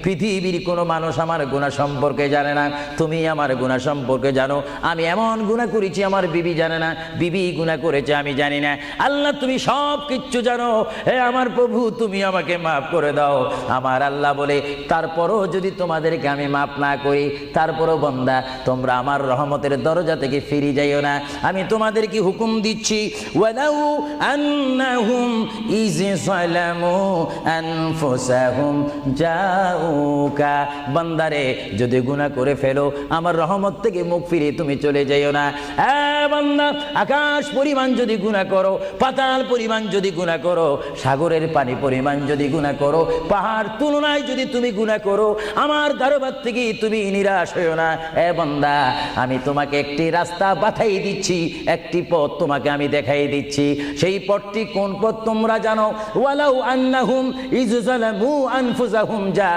পৃথিবীর কোনো মানুষ আমার গুনাহ সম্পর্কে জানে না, তুমি আমার গুনাহ সম্পর্কে জানো। আমি এমন গুনাহ করেছি আমার বিবি জানে না, বিবি গুনাহ করেছে আমি জানি না। আল্লাহ তুমি সব কিচ্ছু জানো, হে আমার প্রভু তুমি আমাকে মাফ করে দাও। আমার আল্লাহ বলে, তারপরও যদি তোমাদেরকে আমি মাফ না করি, তারপরও বান্দা তোমরা আমার রহমতের দরজা থেকে ফিরে যাইও না। আমি তোমাদেরকে হুকুম দিচ্ছি, ওয়ালাউ আন্নাহুম ইয যালামু আনফুসাহুম জাউকা, বান্দারে যদি গুনাহ করে ফেলো আমার রহমত থেকে মুখ ফিরিয়ে তুমি চলে যাইও না। বান্দা, আকাশ পরিমাণ যদি গুনাহ করো, পাতাল পরিমাণ যদি গুনাহ করো, সাগরের পানি পরিমাণ যদি গুনাহ করো, পাহাড় তুলনায় যদি তুমি গুনাহ করো, আমার দরবার থেকে তুমি নিরাশ হইও না। বান্দা, আমি তোমাকে একটি রাস্তা বাতাই দিচ্ছি, একটি পথ তোমাকে আমি দেখাই দিচ্ছি। সেই পথটি কোন পথ তোমরা জানো? ওয়ালাউ আন্নাহুম ইয যালামু আনফুসাহুম জাউ